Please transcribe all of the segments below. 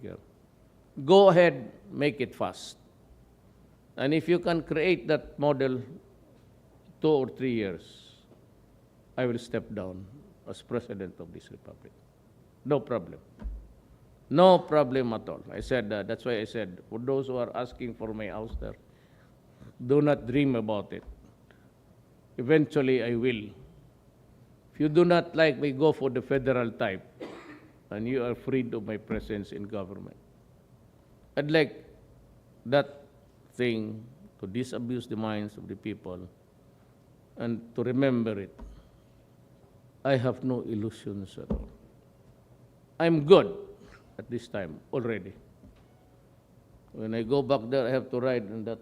Speaker. Go ahead, make it fast. And if you can create that model 2 or 3 years, I will step down as President of this Republic. No problem. No problem at all. I said that's why I said, for those who are asking for my ouster, do not dream about it. Eventually, I will. If you do not like me, go for the federal type, and you are freed of my presence in government. I'd like that thing to disabuse the minds of the people and to remember it. I have no illusions at all. I'm good at this time already. When I go back there, I have to ride in that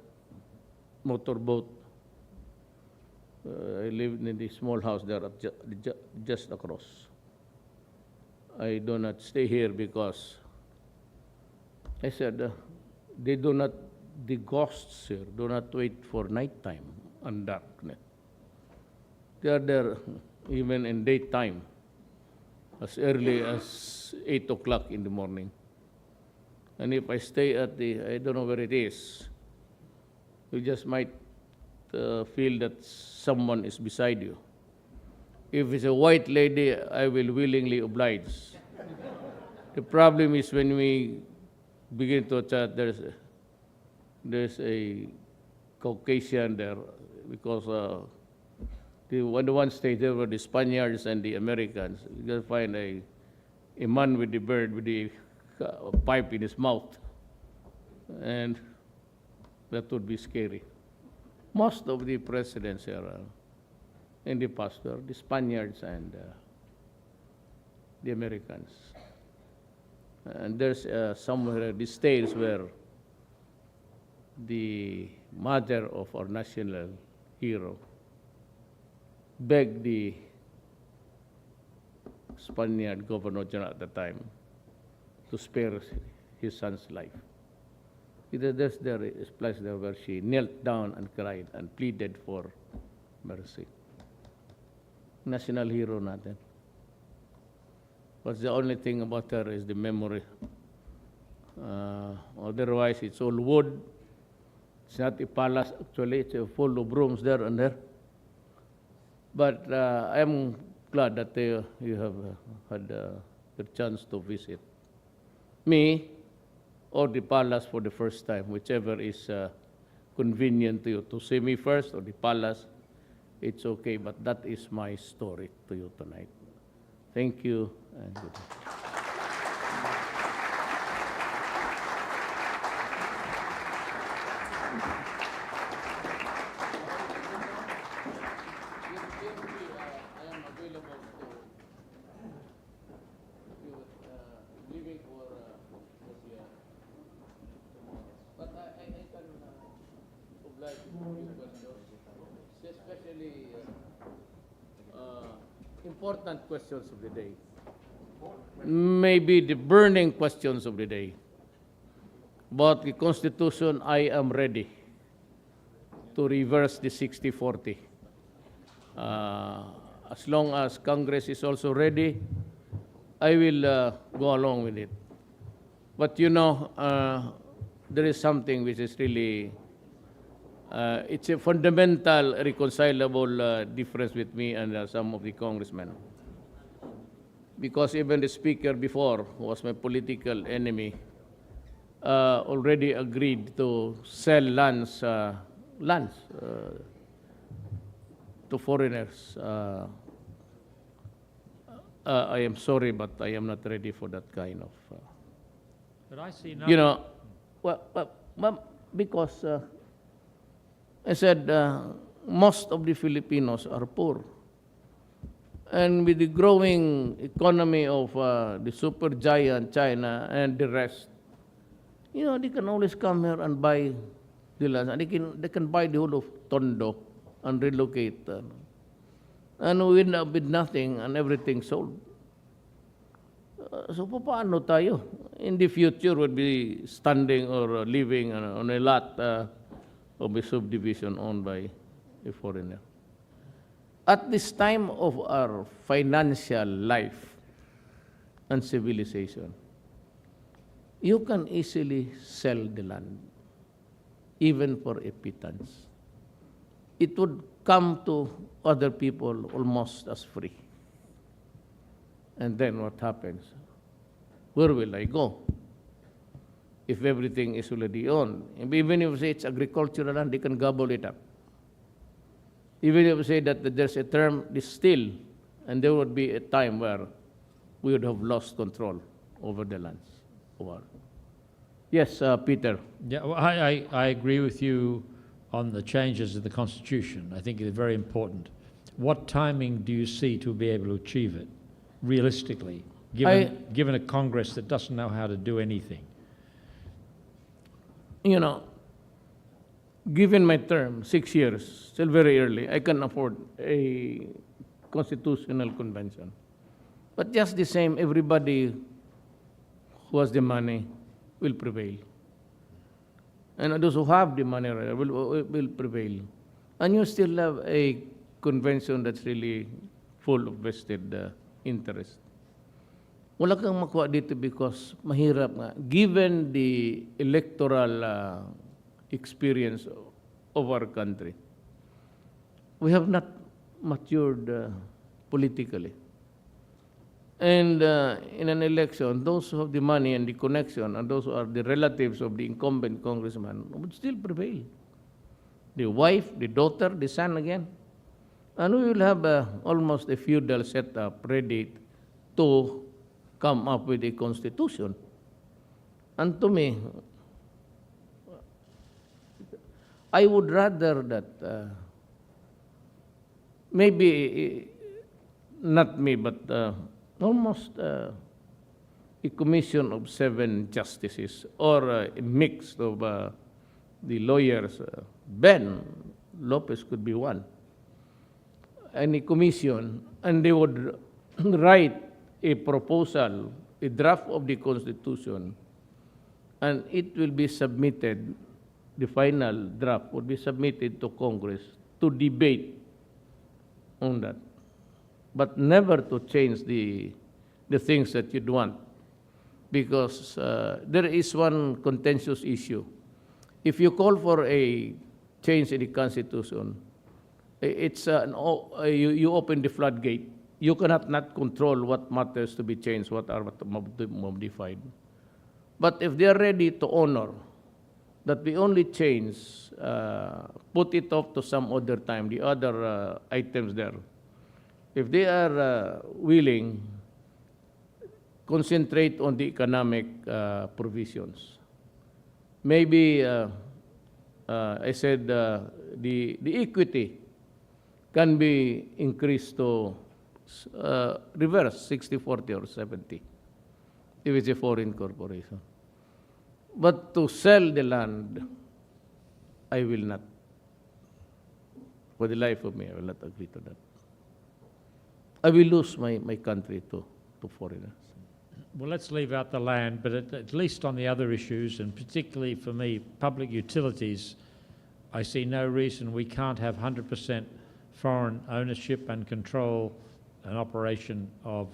motorboat. I live in the small house there just across. I do not stay here because I said they do not, the ghosts here do not wait for nighttime and darkness. They are there even in daytime, as early as 8 o'clock in the morning. And if I stay at I don't know where it is, you just might feel that someone is beside you. If it's a white lady, I will willingly oblige. The problem is when we begin to chat, there's a Caucasian there, because when the one stayed there were the Spaniards and the Americans. You can find a man with the bird with the pipe in his mouth, and that would be scary. Most of the presidents here in the past were the Spaniards and the Americans. And there's somewhere these tales where the mother of our national hero begged the Spaniard Governor General at the time to spare his son's life. There's a place there where she knelt down and cried and pleaded for mercy. National hero natin. But the only thing about her is the memory. Otherwise, it's all wood. It's not a palace, actually. It's full of rooms there and there. But I'm glad that you have had the chance to visit me or the palace for the first time, whichever is convenient to you. To see me first or the palace, it's okay, but that is my story to you tonight. Thank you, and good night. Especially important questions of the day. Maybe the burning questions of the day. About the Constitution, I am ready to reverse the 60-40. As long as Congress is also ready, I will go along with it. But you know, there is something which is really it's a fundamental, reconcilable difference with me and some of the congressmen. Because even the speaker before, who was my political enemy, already agreed to sell lands to foreigners. I am sorry, but I am not ready for that kind of. But I see You know, because I said most of the Filipinos are poor. And with the growing economy of the super giant China and the rest, you know, they can always come here and buy the land. And they can buy the whole of Tondo and relocate. And we end up with nothing and everything sold. So paano tayo? In the future, would be standing or living on a lot of a subdivision owned by a foreigner. At this time of our financial life and civilization, you can easily sell the land, even for a pittance. It would come to other people almost as free. And then what happens? Where will I go? If everything is already owned. Even if you say it's agricultural land, they can gobble it up. Even if you say that there's a term, this still, and there would be a time where we would have lost control over the lands. Yes, Peter. Yeah, well, I agree with you on the changes in the Constitution. I think it's very important. What timing do you see to be able to achieve it, realistically, given a Congress that doesn't know how to do anything? You know, given my term, 6 years, still very early, I can afford a constitutional convention. But just the same, everybody who has the money will prevail. And those who have the money will prevail. And you still have a convention that's really full of vested interest. Wala kang makuha dito because mahirap nga. Given the electoral experience of our country, we have not matured politically. And in an election, those who have the money and the connection and those who are the relatives of the incumbent congressman would still prevail. The wife, the daughter, the son again. And we will have almost a feudal setup ready to come up with a constitution. And to me, I would rather that maybe not me, but almost a commission of 7 justices or a mix of the lawyers. Ben Lopez could be one. And a commission, and they would write a proposal, a draft of the Constitution, and it will be submitted, the final draft would be submitted to Congress to debate on that, but never to change the things that you'd want, because there is one contentious issue. If you call for a change in the Constitution, it's you open the floodgate. You cannot not control what matters to be changed, what are modified. But if they are ready to honor that we only change, put it off to some other time, the other items there. If they are willing, concentrate on the economic provisions. Maybe, I said, the equity can be increased to reverse 60-40 or 70 if it's a foreign corporation. But to sell the land, I will not. For the life of me, I will not agree to that. I will lose my country to foreigners. Well, let's leave out the land, but at least on the other issues, and particularly for me, public utilities, I see no reason we can't have 100% foreign ownership and control and operation of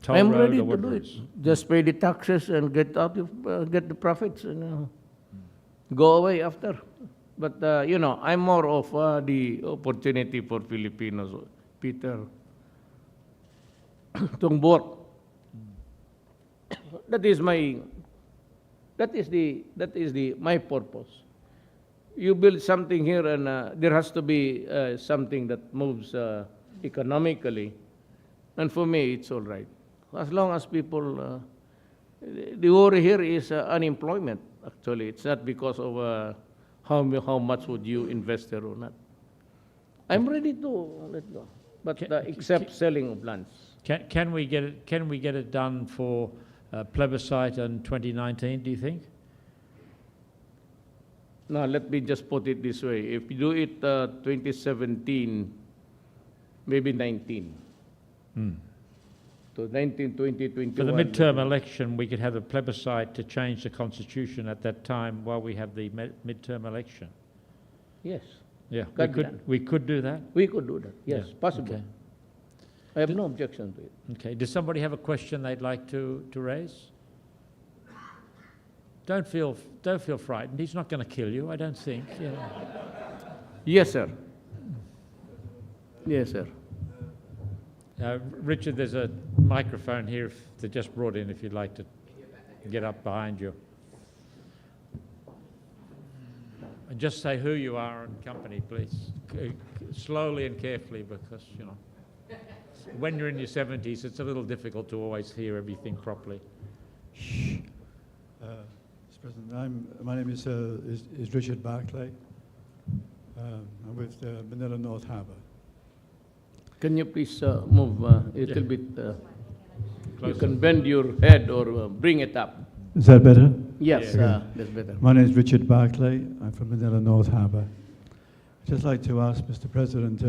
toll I'm road ready or to whatever do it it. is. Just pay the taxes and get the profits and go away after. But I'm more of the opportunity for Filipinos, Peter, to work. That is my purpose. You build something here, and there has to be something that moves economically, and for me, it's all right. As long as people, the worry here is unemployment. Actually, it's not because of how much would you invest there or not. I'm ready to let go, but except selling of lands. Can we get it? Can we get it done for plebiscite in 2019? Do you think? Now, let me just put it this way. If you do it 2017, maybe 19. So 19, 20, 21. For the midterm election, we could have a plebiscite to change the Constitution at that time while we have the midterm election. Yes. Yeah, Can we could do that. We could do that. Yes, Yeah, possible. okay. I have no objection to it. Okay. Does somebody have a question they'd like to raise? don't feel frightened. He's not going to kill you, I don't think. You know. Yes, sir. Yes, sir. Richard, there's a microphone here they just brought in if you'd like to get up behind you. And just say who you are and company, please. Slowly and carefully, because, you know, when you're in your 70s, it's a little difficult to always hear everything properly. Mr. President, my name is Richard Barclay. I'm with Manila North Harbour. Can you please move a little bit? You can bend your head or bring it up. Is that better? Yes, Yeah. that's better. My name is Richard Barclay. I'm from Manila North Harbour. I'd just like to ask Mr. President,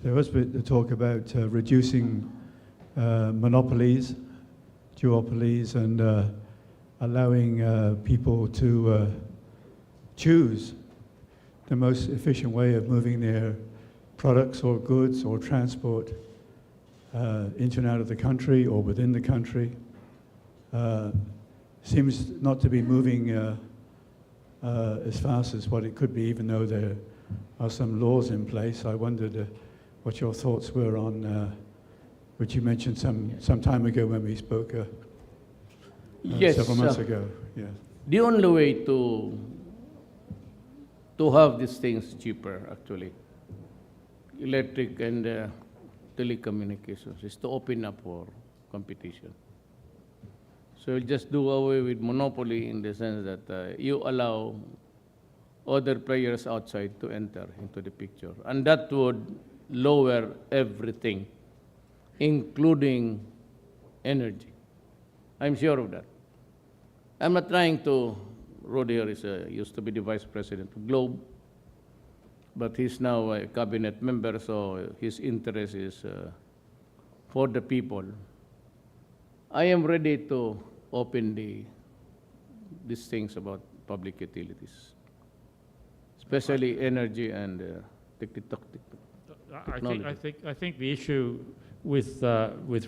there was the talk about reducing monopolies, duopolies, and allowing people to choose the most efficient way of moving their products or goods or transport into and out of the country or within the country. Seems not to be moving as fast as what it could be, even though there are some laws in place. I wondered what your thoughts were on, which you mentioned some time ago when we spoke Yes, several months ago. Yeah. the only way to have these things cheaper, actually, electric and telecommunications, is to open up for competition. So you'll just do away with monopoly in the sense that you allow other players outside to enter into the picture. And that would lower everything, including energy. I'm sure of that. I'm not trying to, Rod here used to be the Vice President of Globe, but he's now a cabinet member, so his interest is for the people. I am ready to open these things about public utilities, especially energy and technology. I think the issue with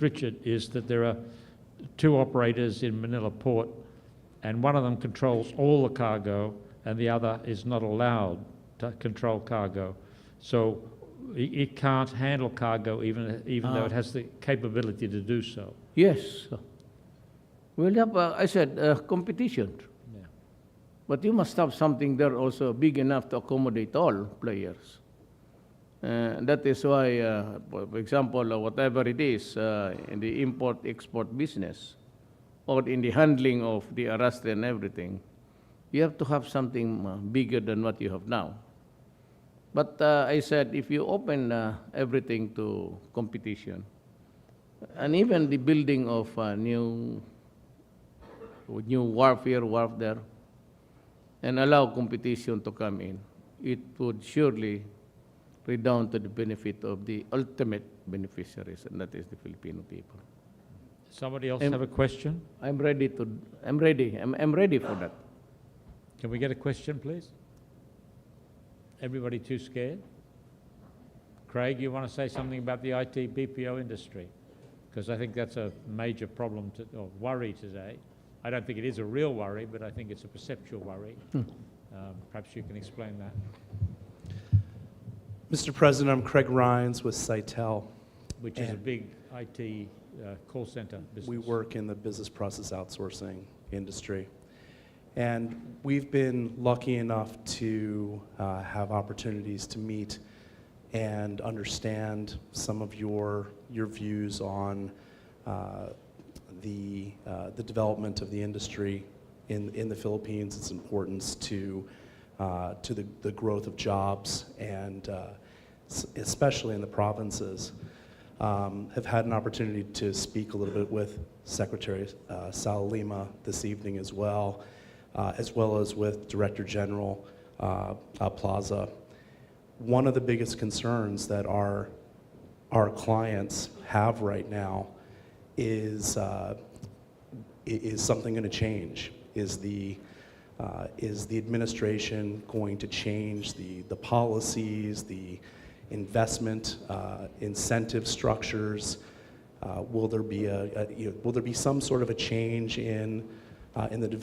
Richard is that there are two operators in Manila Port, and one of them controls all the cargo, and the other is not allowed to control cargo. So it can't handle cargo even though it has the capability to do so. Yes. We'll have, I said, competition. Yeah. But you must have something there also big enough to accommodate all players. That is why, for example, whatever it is in the import-export business or in the handling of the arrastre and everything, you have to have something bigger than what you have now. But I said, if you open everything to competition, and even the building of new wharf there, and allow competition to come in, it would surely redound to the benefit of the ultimate beneficiaries, and that is the Filipino people. Somebody else have a question? I'm ready for that. Can we get a question, please? Everybody too scared? Craig, you want to say something about the IT BPO industry? Because I think that's a major problem or worry today. I don't think it is a real worry, but I think it's a perceptual worry. Perhaps you can explain that. Mr. President, I'm Craig Rhines with Sitel. Which is a big IT call center business. We work in the business process outsourcing industry. And we've been lucky enough to have opportunities to meet and understand some of your views on the development of the industry in the Philippines, its importance to the growth of jobs, and especially in the provinces. Have had an opportunity to speak a little bit with Secretary Sal Lima this evening as well as with Director General Plaza. One of the biggest concerns that our clients have right now is something going to change? Is the administration going to change the policies, the investment incentive structures? Will there be some sort of a change in the development